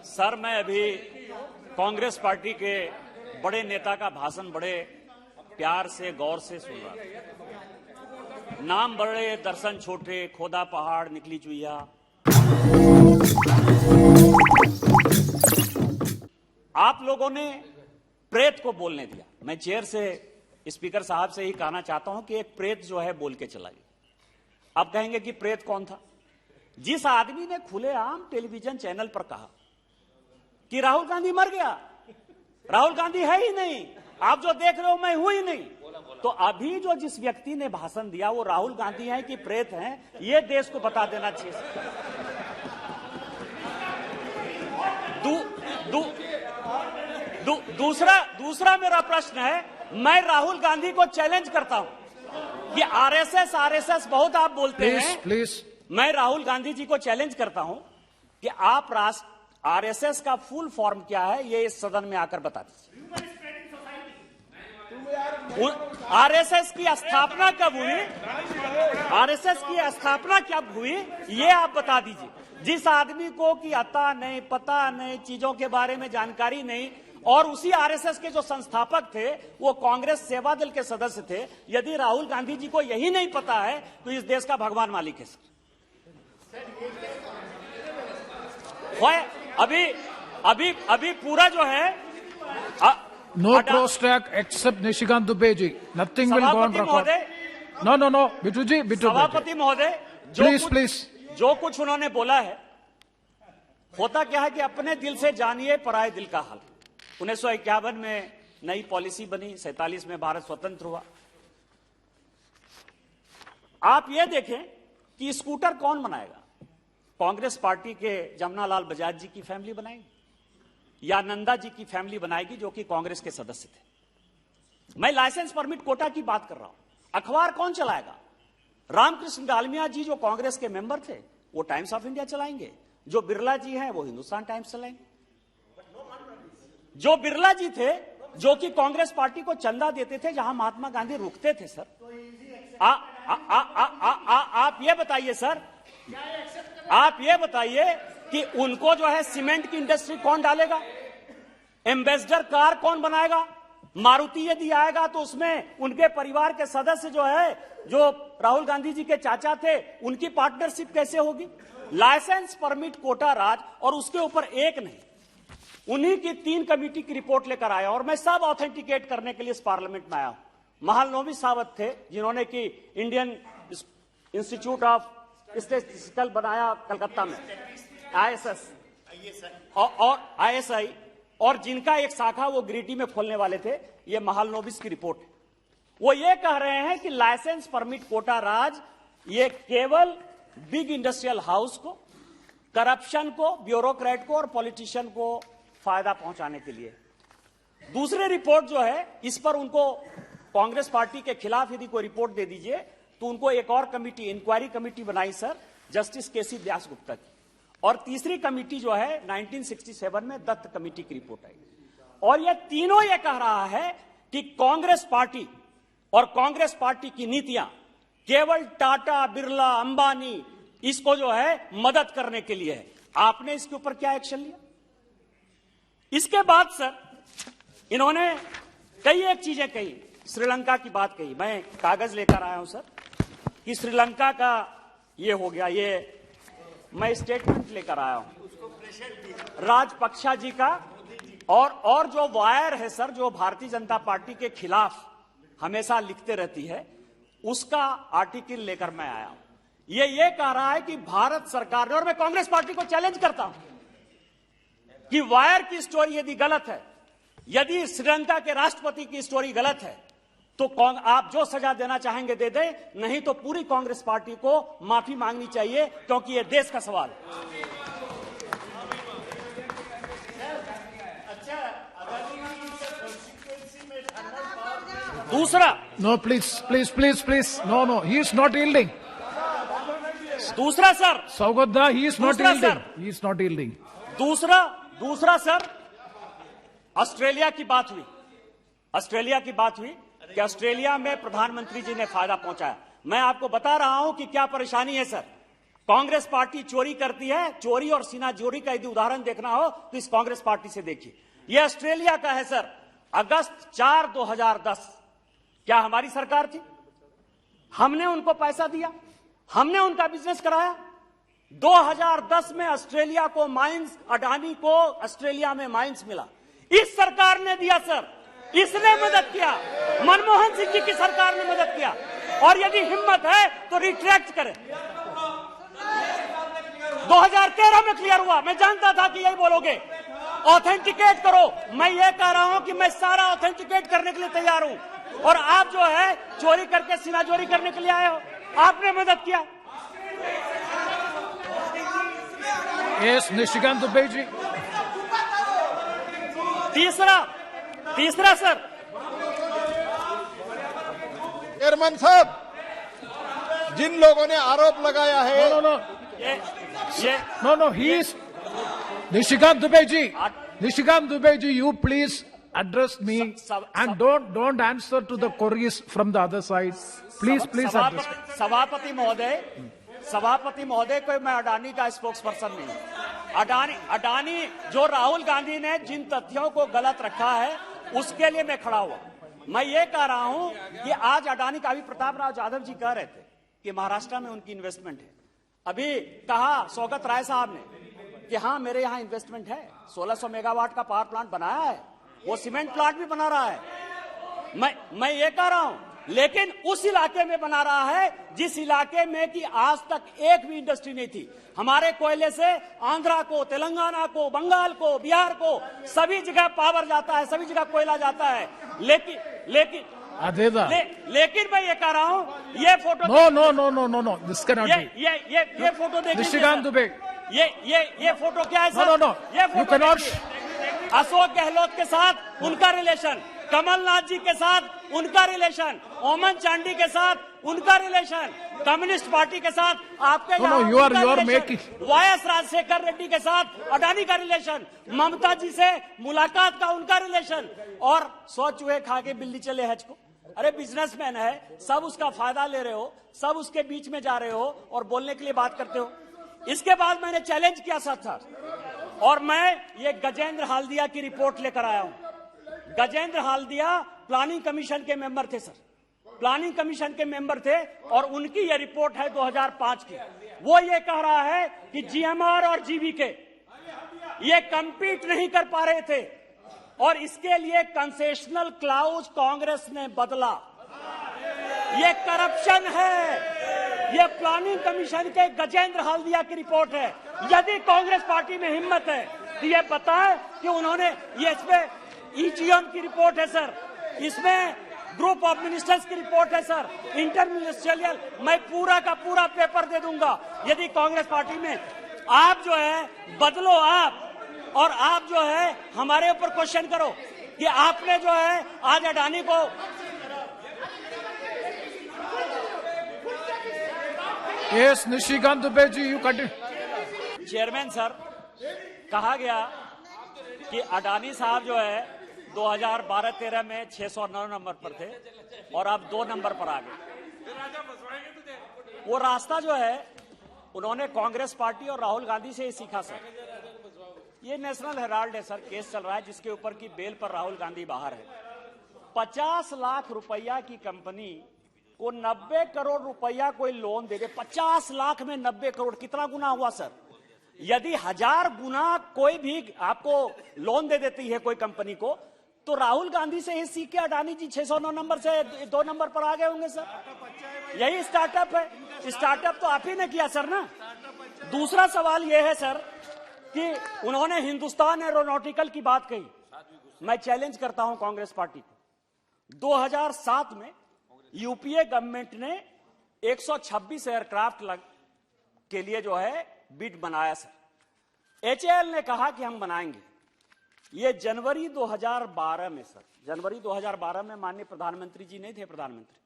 Sir, मैं अभी Congress party के बड़े नेता का भाषण बड़े प्यार से गौर से सुन रहा था। नाम बड़े, दर्शन छोटे, खोदा पहाड़ निकली चुईया। आप लोगों ने प्रेत को बोलने दिया। मैं चेयर से स्पीकर साहब से ही कहना चाहता हूं कि एक प्रेत जो है बोल के चला गया। आप कहेंगे कि प्रेत कौन था? जिस आदमी ने खुलेआम टेलीविजन चैनल पर कहा कि राहुल गांधी मर गया, राहुल गांधी है ही नहीं, आप जो देख रहे हो मैं हूं ही नहीं, तो अभी जो जिस व्यक्ति ने भाषण दिया वो राहुल गांधी हैं कि प्रेत हैं, ये देश को बता देना चाहिए। दूसरा मेरा प्रश्न है, मैं राहुल गांधी को चैलेंज करता हूं कि आरएसएस बहुत आप बोलते हैं। प्लीज मैं राहुल गांधी जी को चैलेंज करता हूं कि आप आरएसएस का फुल फॉर्म क्या है, ये इस सदन में आकर बता दीजिए। आरएसएस की स्थापना कब हुई, आरएसएस की स्थापना कब हुई, ये आप बता दीजिए। जिस आदमी को कि अता नहीं, पता नहीं, चीजों के बारे में जानकारी नहीं, और उसी आरएसएस के जो संस्थापक थे वो कांग्रेस सेवा दल के सदस्य थे, यदि राहुल गांधी जी को यही नहीं पता है तो इस देश का भगवान मालिक है सर। अभी पूरा जो है no cross track except Nishikant Dubey ji, nothing will go on record. No Bittu ji, सभापति महोदय, प्लीज जो कुछ उन्होंने बोला है, होता क्या है कि अपने दिल से जानिए पराये दिल का हाल। 1951 में नई पॉलिसी बनी, 47 में भारत स्वतंत्र हुआ। आप ये देखें कि स्कूटर कौन बनाएगा? कांग्रेस पार्टी के जमनालाल बजाज जी की फैमिली बनाएगी या नंदा जी की फैमिली बनाएगी जो कि कांग्रेस के सदस्य थे। मैं लाइसेंस परमिट कोटा की बात कर रहा हूं। अखबार कौन चलाएगा? रामकृष्ण डालमिया जी जो कांग्रेस के मेंबर थे वो टाइम्स ऑफ इंडिया चलाएंगे, जो बिरला जी हैं वो हिंदुस्तान टाइम्स चलाएंगे। जो बिरला जी थे जो कि कांग्रेस पार्टी को चंदा देते थे जहां महात्मा गांधी रुकते थे सर, आप ये बताइए सर, आप ये बताइए कि उनको जो है सीमेंट की इंडस्ट्री कौन डालेगा? एम्बेसडर कार कौन बनाएगा? मारुति यदि आएगा तो उसमें उनके परिवार के सदस्य जो है, जो राहुल गांधी जी के चाचा थे, उनकी पार्टनरशिप कैसे होगी? लाइसेंस परमिट कोटा राज, और उसके ऊपर एक नहीं, उन्हीं की 3 कमेटी की रिपोर्ट लेकर आया, और मैं सब ऑथेंटिकेट करने के लिए इस पार्लियामेंट में आया हूं। महालनोमी सावत थे जिन्होंने कि इंडियन इंस्टीट्यूट ऑफ स्टैटिस्टिकल बनाया कलकत्ता में, आईएसएस और आईएसआई, और जिनका एक शाखा वो गिरिडीह में खोलने वाले थे। ये महालनोबिस की रिपोर्ट है। वो ये कह रहे हैं कि लाइसेंस परमिट कोटा राज ये केवल बिग इंडस्ट्रियल हाउस को, करप्शन को, ब्यूरोक्रेट को और पॉलिटिशियन को फायदा पहुंचाने के लिए। दूसरी रिपोर्ट जो है, इस पर उनको कांग्रेस पार्टी के खिलाफ यदि कोई रिपोर्ट दे दीजिए तो उनको एक और कमिटी, इंक्वायरी कमिटी बनाई सर, जस्टिस केसी व्यास गुप्ता की। और तीसरी कमिटी जो है 1967 में दत्त कमिटी की रिपोर्ट आई। और ये तीनों ये कह रहा है कि कांग्रेस पार्टी और कांग्रेस पार्टी की नीतियां केवल टाटा, बिरला, अंबानी इसको जो है मदद करने के लिए है। आपने इसके ऊपर क्या एक्शन लिया? इसके बाद सर इन्होंने कई एक चीजें कही, श्रीलंका की बात कही। मैं कागज लेकर आया हूं सर कि श्रीलंका का ये हो गया, ये मैं स्टेटमेंट लेकर आया हूं राजपक्षा जी का, और जो वायर है सर, जो भारतीय जनता पार्टी के खिलाफ हमेशा लिखते रहती है, उसका आर्टिकल लेकर मैं आया हूं। ये कह रहा है कि भारत सरकार ने, और मैं कांग्रेस पार्टी को चैलेंज करता हूं कि वायर की स्टोरी यदि गलत है, यदि श्रीलंका के राष्ट्रपति की स्टोरी गलत है, तो आप जो सजा देना चाहेंगे दे दें, नहीं तो पूरी कांग्रेस पार्टी को माफी मांगनी चाहिए, क्योंकि ये देश का सवाल है। दूसरा, no please no he is not yielding. दूसरा sir, Saugata he is not yielding. दूसरा सर, ऑस्ट्रेलिया की बात हुई कि ऑस्ट्रेलिया में प्रधानमंत्री जी ने फायदा पहुंचाया। मैं आपको बता रहा हूं कि क्या परेशानी है सर। कांग्रेस पार्टी चोरी करती है, चोरी और सीनाजोरी का यदि उदाहरण देखना हो तो इस कांग्रेस पार्टी से देखिए। यह ऑस्ट्रेलिया का है सर, अगस्त 4, 2010। क्या हमारी सरकार थी? हमने उनको पैसा दिया, हमने उनका बिजनेस कराया। 2010 में ऑस्ट्रेलिया को माइंस, अडानी को ऑस्ट्रेलिया में माइंस मिला, इस सरकार ने दिया सर, इसने मदद किया, मनमोहन सिंह जी की सरकार ने मदद किया। और यदि हिम्मत है तो रिट्रैक्ट करें। 2013 में क्लियर हुआ, मैं जानता था कि यही बोलोगे, ऑथेंटिकेट करो। मैं ये कह रहा हूं कि मैं सारा ऑथेंटिकेट करने के लिए तैयार हूं, और आप जो है चोरी करके सीनाजोरी करने के लिए आए हो, आपने मदद किया। Yes, निशिकांत दुबे जी। तीसरा सर, चेयरमैन साहब, जिन लोगों ने आरोप लगाया है, No, he is Nishikant Dubey ji. Nishikant Dubey ji, you please address me and don't answer to the queries from the other side. Please address me. सभापति महोदय, कोई मैं अडानी का स्पोक्स पर्सन नहीं। अडानी जो राहुल गांधी ने जिन तथ्यों को गलत रखा है उसके लिए मैं खड़ा हुआ। मैं ये कह रहा हूं कि आज अडानी का, अभी प्रताप राव जाधव जी कह रहे थे कि महाराष्ट्र में उनकी इन्वेस्टमेंट है। अभी कहा सौगत राय साहब ने कि हाँ मेरे यहां इन्वेस्टमेंट है, 1600 मेगावाट का पावर प्लांट बनाया है, वो सीमेंट प्लांट भी बना रहा है। मैं ये कह रहा हूं, लेकिन उस इलाके में बना रहा है जिस इलाके में कि आज तक एक भी इंडस्ट्री नहीं थी। हमारे कोयले से आंध्रा को, तेलंगाना को, बंगाल को, बिहार को, सभी जगह पावर जाता है, सभी जगह कोयला जाता है। लेकिन मैं ये कह रहा हूं, ये photo No, this cannot be. ये फोटो देखिए Nishikant Dubey. ये फोटो क्या है सर? No. ये You cannot. अशोक गहलोत के साथ उनका रिलेशन, कमलनाथ जी के साथ उनका रिलेशन, ओमन चांडी के साथ उनका रिलेशन, कम्युनिस्ट पार्टी के साथ आपके you are making. YS Rajasekhar Reddy के साथ अडानी का रिलेशन, ममता जी से मुलाकात का उनका रिलेशन, और 100 चूहे खा के बिल्ली चले हज को। अरे बिजनेसमैन है, सब उसका फायदा ले रहे हो, सब उसके बीच में जा रहे हो और बोलने के लिए बात करते हो। इसके बाद मैंने चैलेंज किया था, और मैं ये गजेंद्र हाल्दिया की रिपोर्ट लेकर आया हूं। गजेंद्र हाल्दिया प्लानिंग कमीशन के मेंबर थे सर, प्लानिंग कमीशन के मेंबर थे, और उनकी ये रिपोर्ट है 2005 की। वो ये कह रहा है कि जीएमआर और जीवीके ये कंपीट नहीं कर पा रहे थे, और इसके लिए कंसेशनल क्लाउज कांग्रेस ने बदला। ये करप्शन है। ये प्लानिंग कमीशन के गजेंद्र हाल्दिया की रिपोर्ट है। यदि कांग्रेस पार्टी में हिम्मत है तो ये बताएं कि उन्होंने, ये इसमें ईजीएम की रिपोर्ट है सर, इसमें ग्रुप ऑफ मिनिस्टर्स की रिपोर्ट है सर, इंटरमिनिस्ट्रियल, मैं पूरा का पूरा पेपर दे दूंगा। यदि कांग्रेस पार्टी में आप जो है बदलो आप, और आप जो है हमारे ऊपर क्वेश्चन करो कि आपने जो है आज अडानी को, Yes, Nishikant Dubey ji, you continue. Chairman sir, कहा गया कि अडानी साहब जो है 2012-13 में 609 नंबर पर थे और अब 2 नंबर पर आ गए। वो रास्ता जो है उन्होंने कांग्रेस पार्टी और राहुल गांधी से ही सीखा सर। ये नेशनल हेराल्ड है सर, केस चल रहा है जिसके ऊपर की बेल पर राहुल गांधी बाहर है। 50 लाख रुपया की कंपनी को 90 करोड़ रुपया कोई लोन दे दे, 50 लाख में 90 करोड़, कितना गुना हुआ सर? यदि 1000 गुना कोई भी आपको लोन दे देती है कोई कंपनी को, तो राहुल गांधी से ही सीख के अडानी जी 609 नंबर से 2 नंबर पर आ गए होंगे सर। यही स्टार्टअप है। स्टार्टअप तो आप ही ने किया सर ना। दूसरा सवाल यह है सर कि उन्होंने हिंदुस्तान एरोनॉटिकल की बात कही। मैं चैलेंज करता हूं कांग्रेस पार्टी को, 2007 में यूपीए गवर्नमेंट ने 126 एयरक्राफ्ट के लिए जो है बिड बनाया सर। एचएएल ने कहा कि हम बनाएंगे। ये जनवरी 2012 में सर, जनवरी 2012 में माननीय प्रधानमंत्री जी नहीं थे प्रधानमंत्री,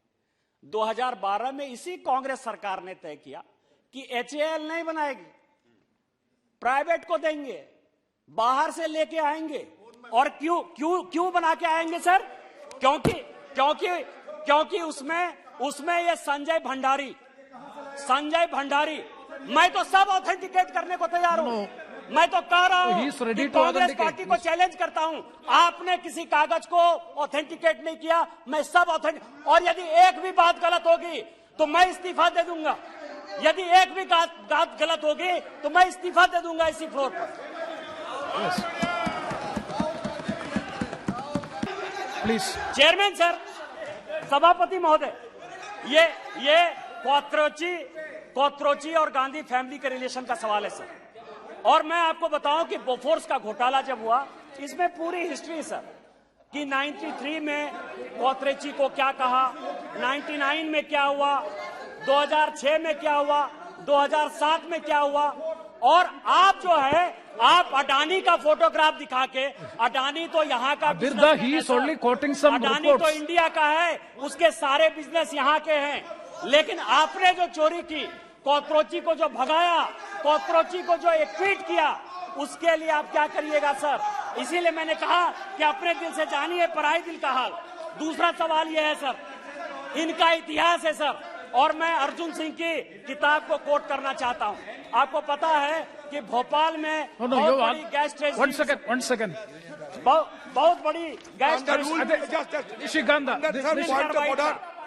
2012 में इसी कांग्रेस सरकार ने तय किया कि एचएएल नहीं बनाएगी, प्राइवेट को देंगे, बाहर से लेके आएंगे। और क्यों बना के आएंगे सर? क्योंकि उसमें ये संजय भंडारी मैं तो सब ऑथेंटिकेट करने को तैयार हूँ। मैं तो कह रहा He हूँ is ready कि to कांग्रेस authenticate. पार्टी को चैलेंज करता हूँ, आपने किसी कागज को ऑथेंटिकेट नहीं किया, मैं सब ऑथेंटिक, और यदि एक भी बात गलत होगी तो मैं इस्तीफा दे दूंगा। यदि एक भी बात गलत होगी तो मैं इस्तीफा दे दूंगा इसी फ्लोर पर। Please. चेयरमैन सर, सभापति महोदय, ये कोत्रोची और गांधी फैमिली के रिलेशन का सवाल है सर। और मैं आपको बताऊं कि बोफोर्स का घोटाला जब हुआ, इसमें पूरी हिस्ट्री सर, कि 93 में कोत्रोची को क्या कहा, 99 में क्या हुआ, 2006 में क्या हुआ, 2007 में क्या हुआ। और आप जो है, आप अडानी का फोटोग्राफ दिखा के, अडानी तो यहाँ का Abirda, he is only quoting some Adani तो reports. इंडिया का है, उसके सारे बिजनेस यहाँ के हैं। लेकिन आपने जो चोरी की, कोत्रोची को जो भगाया, कोत्रोची को जो एक्विट किया, उसके लिए आप क्या करिएगा सर? इसीलिए मैंने कहा कि अपने दिल से जानिए पराई दिल का हाल। दूसरा सवाल यह है सर, इनका इतिहास है सर, और मैं अर्जुन सिंह की किताब को कोट करना चाहता हूं। आपको पता है कि भोपाल में बहुत बड़ी गैस ट्रेजरी, One second. बहुत बड़ी gas Nishikanta.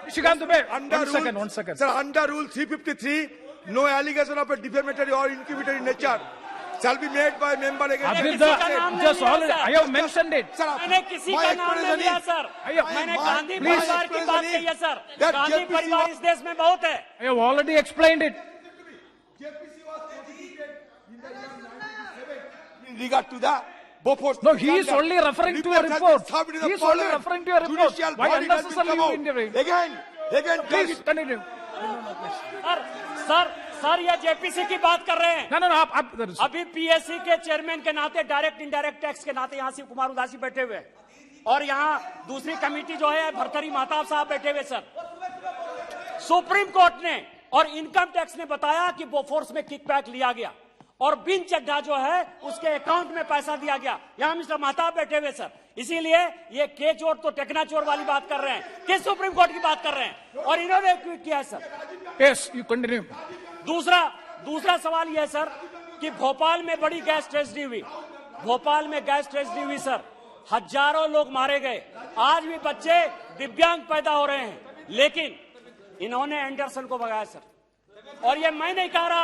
Nishikant Dubey. One second. Sir, under Rule 353, no allegation of a defamatory or incriminatory nature shall be made by member against. Abirda, just already, I have mentioned it. Sir, मैंने किसी का नाम नहीं लिया sir, मैंने गांधी परिवार की बात कही है सर। गांधी परिवार इस देश में बहुत है। I have already explained it. In regard to the Bofors. No, he is only referring to a report. He is only referring to a report. Why unnecessarily you intervene? Again, Please continue. Sir ये JPC की बात कर रहे हैं। No, आप अभी PSC के chairman के नाते, डायरेक्ट इनडायरेक्ट टैक्स के नाते यहाँ शिव कुमार उदासी बैठे हुए हैं, और यहाँ दूसरी कमेटी जो है भरथरी महताब साहब बैठे हुए सर। सुप्रीम कोर्ट ने और इनकम टैक्स ने बताया कि बोफोर्स में किकबैक लिया गया और बिन चड्ढा जो है उसके अकाउंट में पैसा दिया गया। यहाँ मिस्टर महताब बैठे हुए सर। इसीलिए ये के चोर तो टेकना चोर वाली बात कर रहे हैं, किस सुप्रीम कोर्ट की बात कर रहे हैं, और इन्होंने ट्वीट किया है सर। Yes, you continue. दूसरा सवाल यह है सर कि भोपाल में बड़ी गैस ट्रेजडी हुई, भोपाल में गैस ट्रेजडी हुई सर, हजारों लोग मारे गए, आज भी बच्चे दिव्यांग पैदा हो रहे हैं, लेकिन इन्होंने एंडरसन को भगाया सर। और ये मैं नहीं कह रहा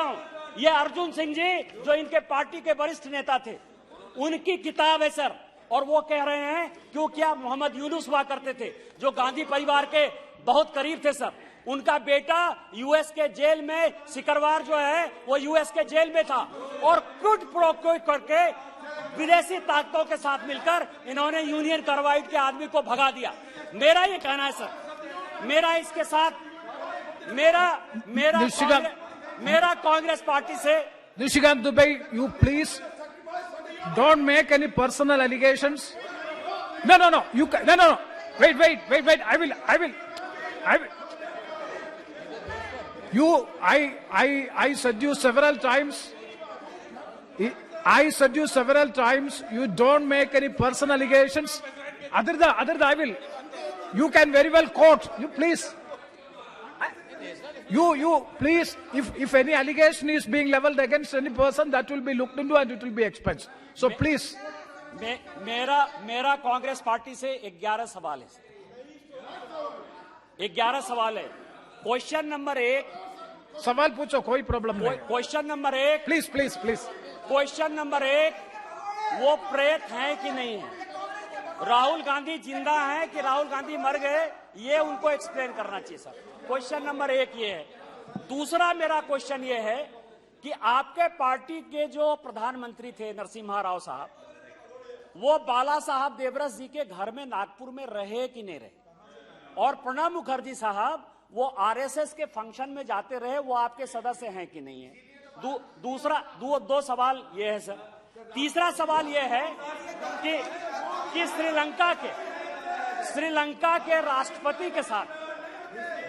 हूं, ये अर्जुन सिंह जी जो इनके पार्टी के वरिष्ठ नेता थे, उनकी किताब है सर, और वो कह रहे हैं क्यों क्या मोहम्मद यूनुस हुआ करते थे जो गांधी परिवार के बहुत करीब थे सर, उनका बेटा यूएस के जेल में, सिकरवार जो है वो यूएस के जेल में था, और क्विड प्रो क्विड करके विदेशी ताकतों के साथ मिलकर इन्होंने यूनियन कार्बाइड के आदमी को भगा दिया। मेरा ये कहना है सर, मेरा इसके साथ मेरा कांग्रेस पार्टी से। Nishikant Dubey, you please don't make any personal allegations. No. You can, no. Wait. I will. I said you several times. You don't make any personal allegations. Other I will. You can very well quote. You please. You please, if any allegation is being leveled against any person, that will be looked into and it will be expunged. So please. मेरा Congress party से 11 सवाल है, 11 सवाल है। Question number 1, सवाल पूछो, कोई problem नहीं। Question number 1, please. Question number 1, वो प्रेत हैं कि नहीं है? राहुल गांधी जिंदा हैं कि राहुल गांधी मर गए, ये उनको एक्सप्लेन करना चाहिए सर। क्वेश्चन नंबर 1 ये है। दूसरा मेरा क्वेश्चन ये है कि आपके पार्टी के जो प्रधानमंत्री थे नरसिम्हा राव साहब, वो बाला साहब देवरस जी के घर में नागपुर में रहे कि नहीं रहे, और प्रणब मुखर्जी साहब वो आरएसएस के फंक्शन में जाते रहे, वो आपके सदस्य हैं कि नहीं है? दो सवाल ये है सर। तीसरा सवाल ये है कि श्रीलंका के राष्ट्रपति के साथ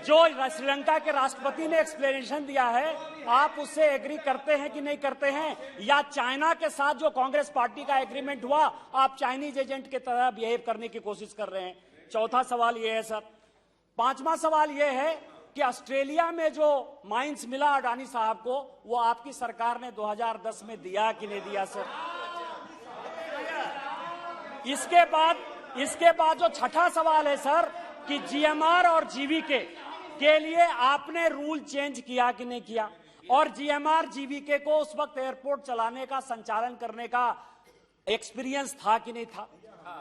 जो श्रीलंका के राष्ट्रपति ने एक्सप्लेनेशन दिया है, आप उससे एग्री करते हैं कि नहीं करते हैं? या चाइना के साथ जो कांग्रेस पार्टी का एग्रीमेंट हुआ, आप चाइनीज एजेंट की तरह बिहेव करने की कोशिश कर रहे हैं? चौथा सवाल यह है सर। पांचवा सवाल यह है कि ऑस्ट्रेलिया में जो माइंस मिला अडानी साहब को, वो आपकी सरकार ने 2010 में दिया कि नहीं दिया सर? इसके बाद जो छठा सवाल है सर कि जीएमआर और जीवीके के लिए आपने रूल चेंज किया कि नहीं किया, और जीएमआर जीवीके को उस वक्त एयरपोर्ट चलाने का, संचालन करने का एक्सपीरियंस था कि नहीं था?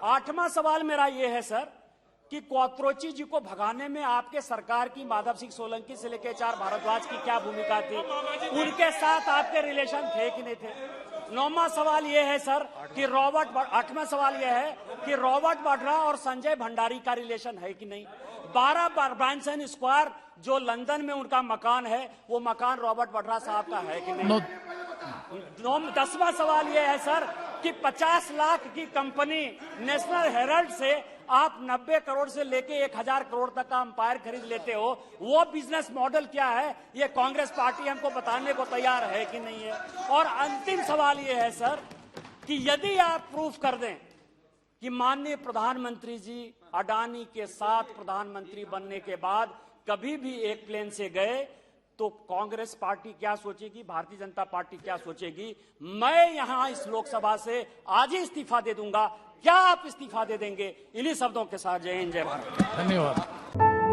आठवां सवाल मेरा यह है सर कि क्वात्रोची जी को भगाने में आपके सरकार की, माधव सिंह सोलंकी से लेकर HR भारद्वाज की क्या भूमिका थी? उनके साथ आपके रिलेशन थे कि नहीं थे? नौवां सवाल यह है सर कि आठवां सवाल यह है कि रॉबर्ट वाड्रा और संजय भंडारी का रिलेशन है कि नहीं? 12 ब्रांसन स्क्वायर जो लंदन में उनका मकान है, वो मकान रॉबर्ट वाड्रा साहब का है कि नहीं? 10वां सवाल यह है सर कि 50 लाख की कंपनी नेशनल हेराल्ड से आप 90 करोड़ से लेके 1000 करोड़ तक का अंपायर खरीद लेते हो, वो बिजनेस मॉडल क्या है? ये कांग्रेस पार्टी हमको बताने को तैयार है कि नहीं है? और अंतिम सवाल ये है सर कि यदि आप प्रूफ कर दें कि माननीय प्रधानमंत्री जी अडानी के साथ प्रधानमंत्री बनने के बाद कभी भी एक प्लेन से गए, तो कांग्रेस पार्टी क्या सोचेगी, भारतीय जनता पार्टी क्या सोचेगी? मैं यहां इस लोकसभा से आज ही इस्तीफा दे दूंगा। क्या आप इस्तीफा दे देंगे? इन्हीं शब्दों के साथ जय हिंद, जय भारत। धन्यवाद।